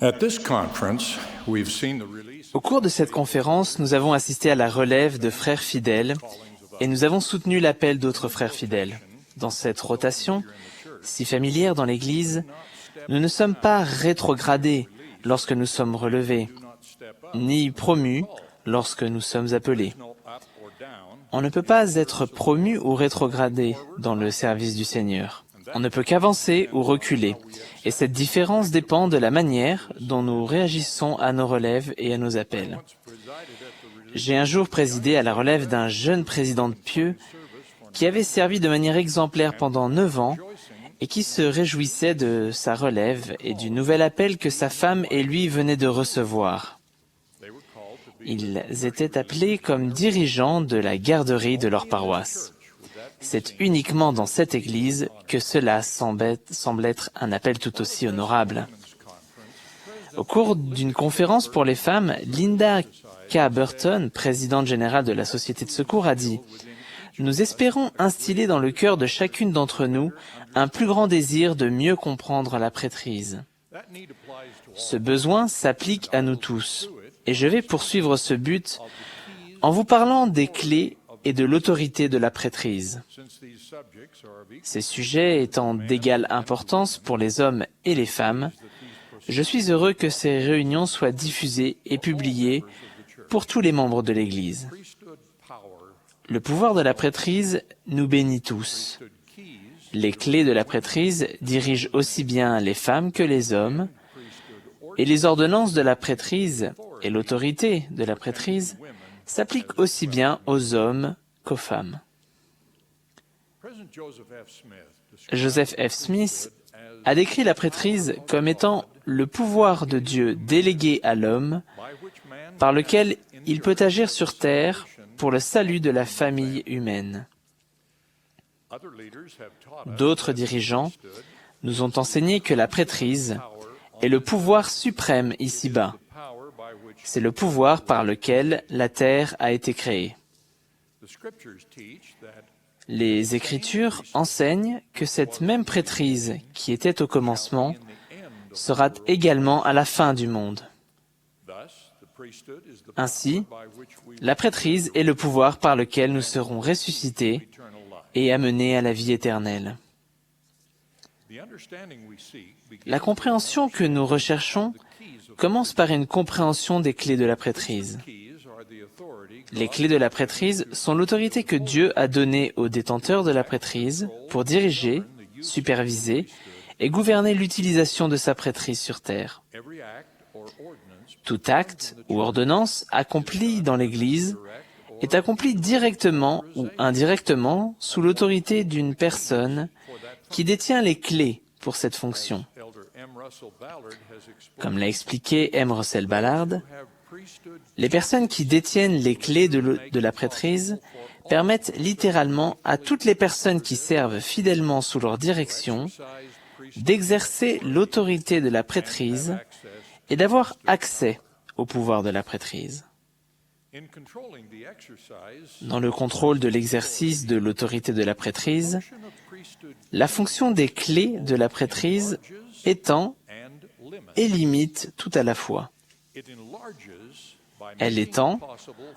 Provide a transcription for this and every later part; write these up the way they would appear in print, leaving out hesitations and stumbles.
At this conference, we've seen the release Au cours de cette conférence, nous avons assisté à la relève de frères fidèles et nous avons soutenu l'appel d'autres frères fidèles. Dans cette rotation, si familière dans l'Église, nous ne sommes pas rétrogradés lorsque nous sommes relevés, ni promus lorsque nous sommes appelés. On ne peut pas être promu ou rétrogradé dans le service du Seigneur. On ne peut qu'avancer ou reculer. Et cette différence dépend de la manière dont nous réagissons à nos relèves et à nos appels. J'ai un jour présidé à la relève d'un jeune président de pieux qui avait servi de manière exemplaire pendant 9 ans et qui se réjouissait de sa relève et du nouvel appel que sa femme et lui venaient de recevoir. Ils étaient appelés comme dirigeants de la garderie de leur paroisse. C'est uniquement dans cette église que cela semble être un appel tout aussi honorable. Au cours d'une conférence pour les femmes, Linda K. Burton, présidente générale de la Société de secours, a dit « Nous espérons instiller dans le cœur de chacune d'entre nous un plus grand désir de mieux comprendre la prêtrise. Ce besoin s'applique à nous tous, et je vais poursuivre ce but en vous parlant des clés et de l'autorité de la prêtrise. Ces sujets étant d'égale importance pour les hommes et les femmes, je suis heureux que ces réunions soient diffusées et publiées pour tous les membres de l'Église. Le pouvoir de la prêtrise nous bénit tous. Les clés de la prêtrise dirigent aussi bien les femmes que les hommes, et les ordonnances de la prêtrise et l'autorité de la prêtrise s'applique aussi bien aux hommes qu'aux femmes. Joseph F. Smith a décrit la prêtrise comme étant le pouvoir de Dieu délégué à l'homme par lequel il peut agir sur terre pour le salut de la famille humaine. D'autres dirigeants nous ont enseigné que la prêtrise est le pouvoir suprême ici-bas. C'est le pouvoir par lequel la terre a été créée. Les Écritures enseignent que cette même prêtrise qui était au commencement sera également à la fin du monde. Ainsi, la prêtrise est le pouvoir par lequel nous serons ressuscités et amenés à la vie éternelle. La compréhension que nous recherchons commence par une compréhension des clés de la prêtrise. Les clés de la prêtrise sont l'autorité que Dieu a donnée aux détenteurs de la prêtrise pour diriger, superviser et gouverner l'utilisation de sa prêtrise sur terre. Tout acte ou ordonnance accompli dans l'Église est accompli directement ou indirectement sous l'autorité d'une personne qui détient les clés pour cette fonction. Comme l'a expliqué M. Russell Ballard, les personnes qui détiennent les clés de la prêtrise permettent littéralement à toutes les personnes qui servent fidèlement sous leur direction d'exercer l'autorité de la prêtrise et d'avoir accès au pouvoir de la prêtrise. Dans le contrôle de l'exercice de l'autorité de la prêtrise, la fonction des clés de la prêtrise étend et limite tout à la fois. Elle étend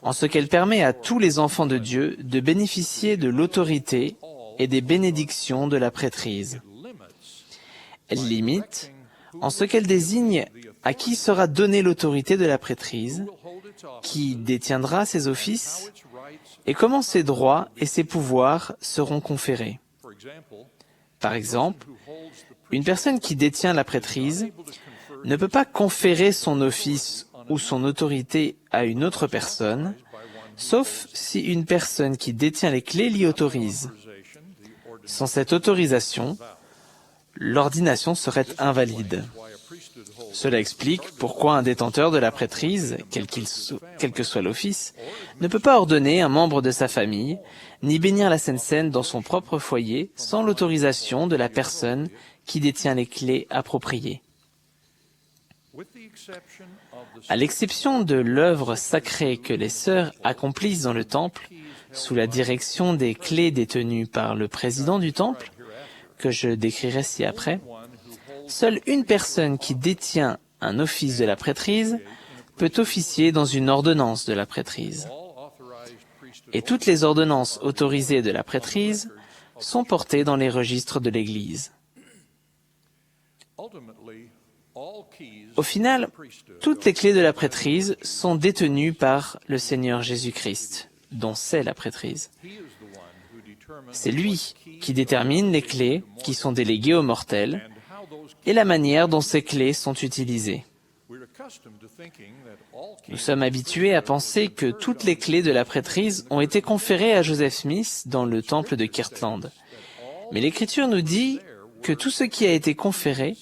en ce qu'elle permet à tous les enfants de Dieu de bénéficier de l'autorité et des bénédictions de la prêtrise. Elle limite en ce qu'elle désigne à qui sera donnée l'autorité de la prêtrise, qui détiendra ses offices et comment ses droits et ses pouvoirs seront conférés. Par exemple, une personne qui détient la prêtrise ne peut pas conférer son office ou son autorité à une autre personne, sauf si une personne qui détient les clés l'y autorise. Sans cette autorisation, l'ordination serait invalide. Cela explique pourquoi un détenteur de la prêtrise, quel que soit l'office, ne peut pas ordonner un membre de sa famille, ni bénir la Sainte Seine dans son propre foyer sans l'autorisation de la personne qui détient les clés appropriées. À l'exception de l'œuvre sacrée que les sœurs accomplissent dans le temple, sous la direction des clés détenues par le président du temple, que je décrirai ci-après, seule une personne qui détient un office de la prêtrise peut officier dans une ordonnance de la prêtrise. Et toutes les ordonnances autorisées de la prêtrise sont portées dans les registres de l'Église. Au final, toutes les clés de la prêtrise sont détenues par le Seigneur Jésus-Christ, dont c'est la prêtrise. C'est lui qui détermine les clés qui sont déléguées aux mortels et la manière dont ces clés sont utilisées. Nous sommes habitués à penser que toutes les clés de la prêtrise ont été conférées à Joseph Smith dans le temple de Kirtland. Mais l'Écriture nous dit que tout ce qui a été conféré,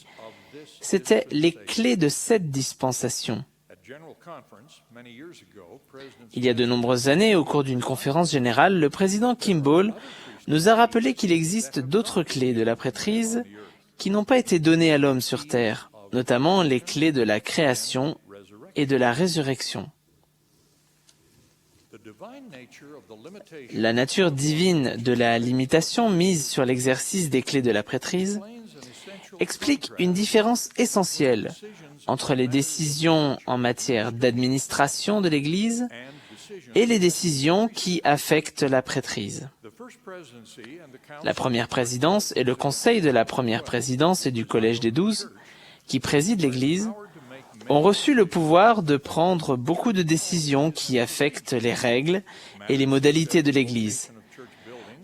c'était les clés de cette dispensation. Il y a de nombreuses années, au cours d'une conférence générale, le président Kimball nous a rappelé qu'il existe d'autres clés de la prêtrise qui n'ont pas été données à l'homme sur terre, notamment les clés de la création et de la résurrection. La nature divine de la limitation mise sur l'exercice des clés de la prêtrise explique une différence essentielle entre les décisions en matière d'administration de l'Église et les décisions qui affectent la prêtrise. La première présidence et le conseil de la première présidence et du collège des 12, qui président l'Église, ont reçu le pouvoir de prendre beaucoup de décisions qui affectent les règles et les modalités de l'Église,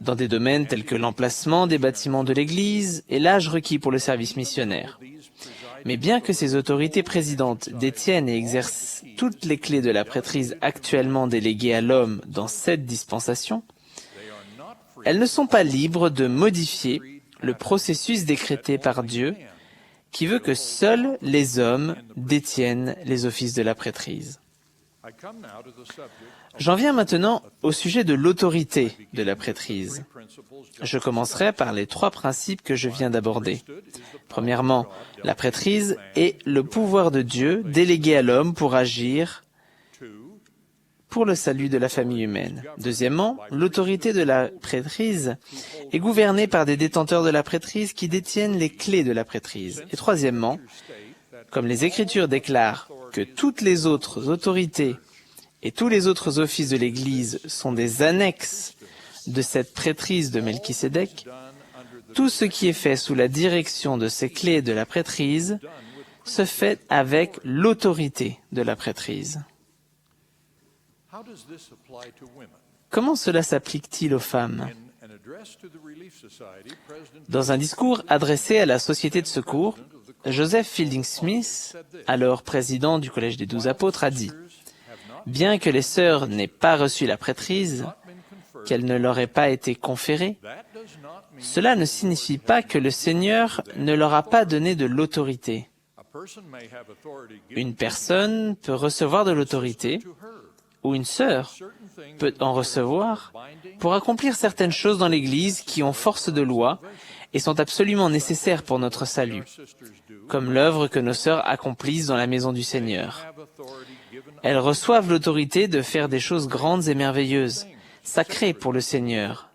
dans des domaines tels que l'emplacement des bâtiments de l'Église et l'âge requis pour le service missionnaire. Mais bien que ces autorités présidentes détiennent et exercent toutes les clés de la prêtrise actuellement déléguées à l'homme dans cette dispensation, elles ne sont pas libres de modifier le processus décrété par Dieu qui veut que seuls les hommes détiennent les offices de la prêtrise. J'en viens maintenant au sujet de l'autorité de la prêtrise. Je commencerai par les 3 principes que je viens d'aborder. Premièrement, la prêtrise est le pouvoir de Dieu délégué à l'homme pour agir pour le salut de la famille humaine. Deuxièmement, l'autorité de la prêtrise est gouvernée par des détenteurs de la prêtrise qui détiennent les clés de la prêtrise. Et troisièmement, comme les Écritures déclarent que toutes les autres autorités et tous les autres offices de l'Église sont des annexes de cette prêtrise de Melchisédek, tout ce qui est fait sous la direction de ces clés de la prêtrise se fait avec l'autorité de la prêtrise. Comment cela s'applique-t-il aux femmes? Dans un discours adressé à la Société de secours, Joseph Fielding Smith, alors président du Collège des 12 apôtres, a dit « Bien que les sœurs n'aient pas reçu la prêtrise, qu'elle ne leur ait pas été conférée, cela ne signifie pas que le Seigneur ne leur a pas donné de l'autorité. Une personne peut recevoir de l'autorité, ou une sœur peut en recevoir, pour accomplir certaines choses dans l'Église qui ont force de loi et sont absolument nécessaires pour notre salut, comme l'œuvre que nos sœurs accomplissent dans la maison du Seigneur. Elles reçoivent l'autorité de faire des choses grandes et merveilleuses, sacrées pour le Seigneur,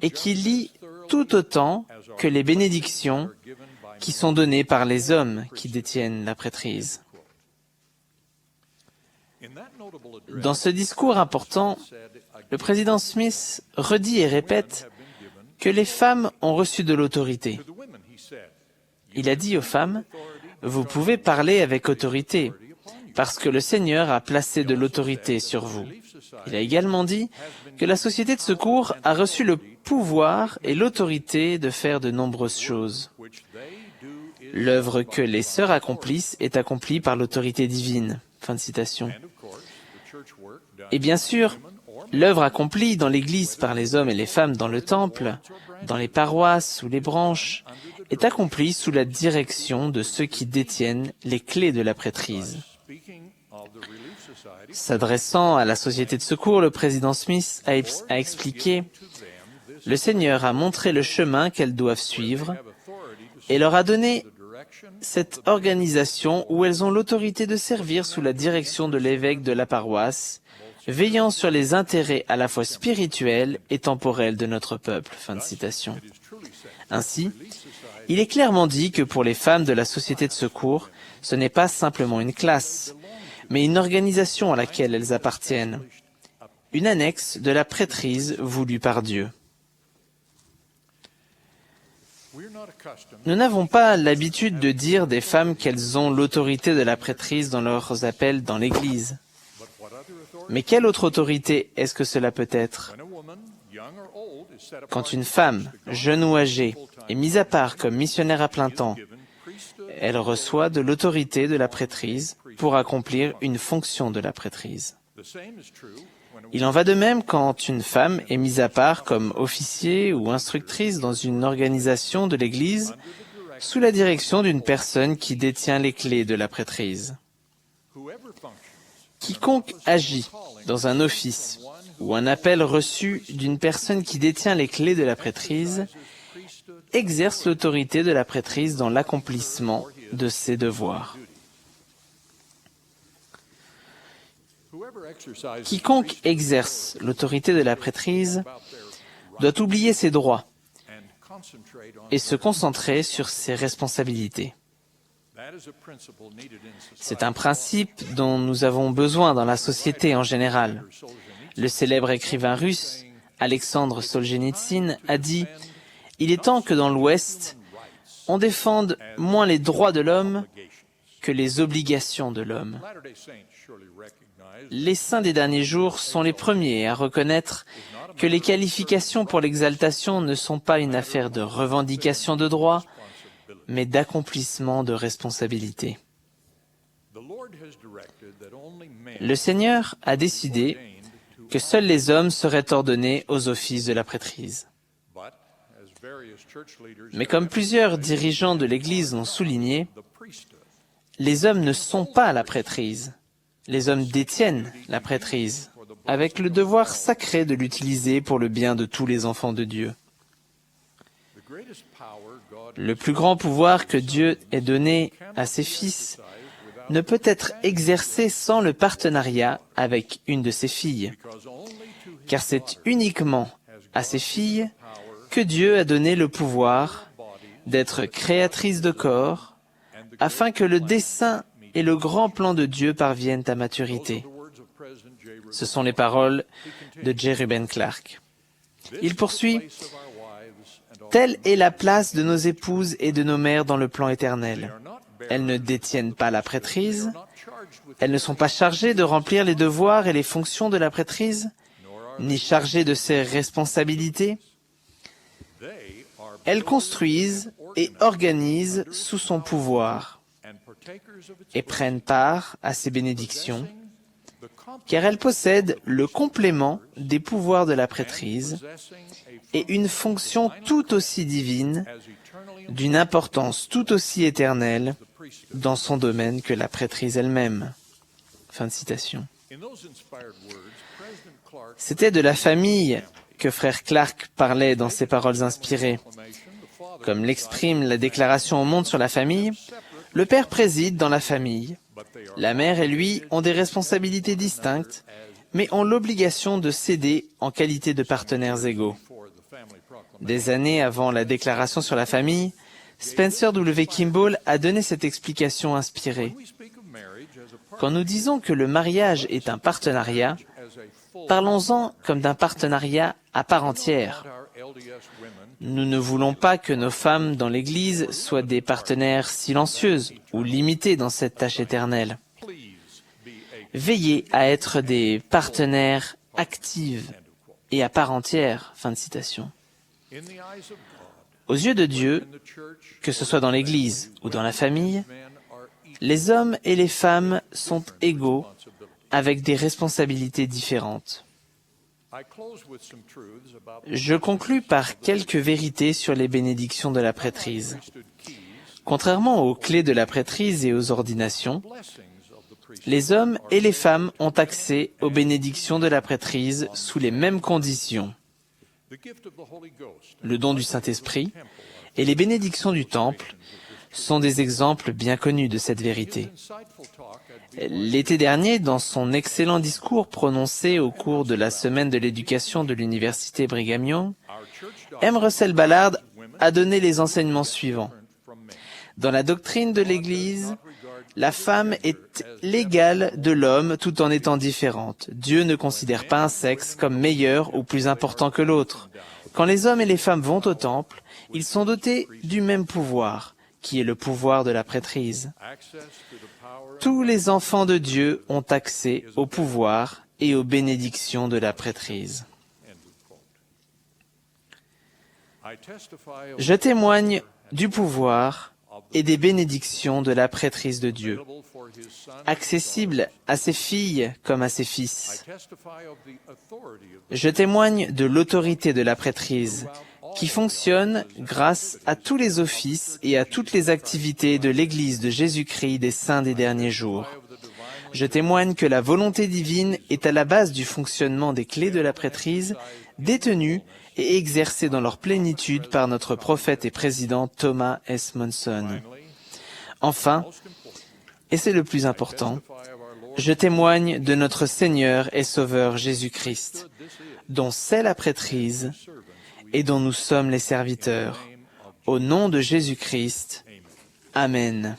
et qui lient tout autant que les bénédictions qui sont données par les hommes qui détiennent la prêtrise. Dans ce discours important, le président Smith redit et répète que les femmes ont reçu de l'autorité. Il a dit aux femmes, « Vous pouvez parler avec autorité, parce que le Seigneur a placé de l'autorité sur vous. » Il a également dit que la Société de secours a reçu le pouvoir et l'autorité de faire de nombreuses choses. L'œuvre que les sœurs accomplissent est accomplie par l'autorité divine. Fin de citation. Et bien sûr, l'œuvre accomplie dans l'Église par les hommes et les femmes dans le temple, dans les paroisses ou les branches, est accomplie sous la direction de ceux qui détiennent les clés de la prêtrise. S'adressant à la Société de secours, le président Smith a expliqué « Le Seigneur a montré le chemin qu'elles doivent suivre et leur a donné cette organisation où elles ont l'autorité de servir sous la direction de l'évêque de la paroisse, veillant sur les intérêts à la fois spirituels et temporels de notre peuple. » Fin de citation. Ainsi, Il est clairement dit que pour les femmes de la société de secours, ce n'est pas simplement une classe, mais une organisation à laquelle elles appartiennent, une annexe de la prêtrise voulue par Dieu. Nous n'avons pas l'habitude de dire des femmes qu'elles ont l'autorité de la prêtrise dans leurs appels dans l'Église. Mais quelle autre autorité est-ce que cela peut être? Quand une femme, jeune ou âgée, est mise à part comme missionnaire à plein temps, elle reçoit de l'autorité de la prêtrise pour accomplir une fonction de la prêtrise. Il en va de même quand une femme est mise à part comme officier ou instructrice dans une organisation de l'Église sous la direction d'une personne qui détient les clés de la prêtrise. Quiconque agit dans un office ou un appel reçu d'une personne qui détient les clés de la prêtrise exerce l'autorité de la prêtrise dans l'accomplissement de ses devoirs. Quiconque exerce l'autorité de la prêtrise doit oublier ses droits et se concentrer sur ses responsabilités. C'est un principe dont nous avons besoin dans la société en général. Le célèbre écrivain russe, Alexandre Solzhenitsyn, a dit « Il est temps que dans l'Ouest, on défende moins les droits de l'homme que les obligations de l'homme. » Les saints des derniers jours sont les premiers à reconnaître que les qualifications pour l'exaltation ne sont pas une affaire de revendication de droits, mais d'accomplissement de responsabilités. Le Seigneur a décidé que seuls les hommes seraient ordonnés aux offices de la prêtrise. Mais comme plusieurs dirigeants de l'Église l'ont souligné, les hommes ne sont pas la prêtrise. Les hommes détiennent la prêtrise, avec le devoir sacré de l'utiliser pour le bien de tous les enfants de Dieu. Le plus grand pouvoir que Dieu ait donné à ses fils ne peut être exercé sans le partenariat avec une de ses filles, car c'est uniquement à ses filles que Dieu a donné le pouvoir d'être créatrice de corps, afin que le dessein et le grand plan de Dieu parviennent à maturité. Ce sont les paroles de J. Reuben Clark. Il poursuit « Telle est la place de nos épouses et de nos mères dans le plan éternel. Elles ne détiennent pas la prêtrise, elles ne sont pas chargées de remplir les devoirs et les fonctions de la prêtrise, ni chargées de ses responsabilités. Elles construisent et organisent sous son pouvoir et prennent part à ses bénédictions, car elles possèdent le complément des pouvoirs de la prêtrise et une fonction tout aussi divine, d'une importance tout aussi éternelle dans son domaine que la prêtrise elle-même. » Fin de citation. C'était de la famille que frère Clark parlait dans ses paroles inspirées. Comme l'exprime la déclaration au monde sur la famille, le père préside dans la famille. La mère et lui ont des responsabilités distinctes, mais ont l'obligation de s'aider en qualité de partenaires égaux. Des années avant la déclaration sur la famille, Spencer W. Kimball a donné cette explication inspirée. Quand nous disons que le mariage est un partenariat, parlons-en comme d'un partenariat à part entière. Nous ne voulons pas que nos femmes dans l'Église soient des partenaires silencieuses ou limitées dans cette tâche éternelle. Veillez à être des partenaires actifs et à part entière. Fin de citation. Aux yeux de Dieu, que ce soit dans l'Église ou dans la famille, les hommes et les femmes sont égaux avec des responsabilités différentes. Je conclus par quelques vérités sur les bénédictions de la prêtrise. Contrairement aux clés de la prêtrise et aux ordinations, les hommes et les femmes ont accès aux bénédictions de la prêtrise sous les mêmes conditions. Le don du Saint-Esprit et les bénédictions du Temple sont des exemples bien connus de cette vérité. L'été dernier, dans son excellent discours prononcé au cours de la semaine de l'éducation de l'université Brigham Young, M. Russell Ballard a donné les enseignements suivants. Dans la doctrine de l'Église, la femme est l'égale de l'homme tout en étant différente. Dieu ne considère pas un sexe comme meilleur ou plus important que l'autre. Quand les hommes et les femmes vont au temple, ils sont dotés du même pouvoir, qui est le pouvoir de la prêtrise. Tous les enfants de Dieu ont accès au pouvoir et aux bénédictions de la prêtrise. Je témoigne du pouvoir et des bénédictions de la prêtrise de Dieu, accessible à ses filles comme à ses fils. Je témoigne de l'autorité de la prêtrise, qui fonctionne grâce à tous les offices et à toutes les activités de l'Église de Jésus-Christ des saints des derniers jours. Je témoigne que la volonté divine est à la base du fonctionnement des clés de la prêtrise, détenues et exercées dans leur plénitude par notre prophète et président Thomas S. Monson. Enfin, et c'est le plus important, je témoigne de notre Seigneur et Sauveur Jésus-Christ, dont c'est la prêtrise et dont nous sommes les serviteurs. Au nom de Jésus-Christ, Amen.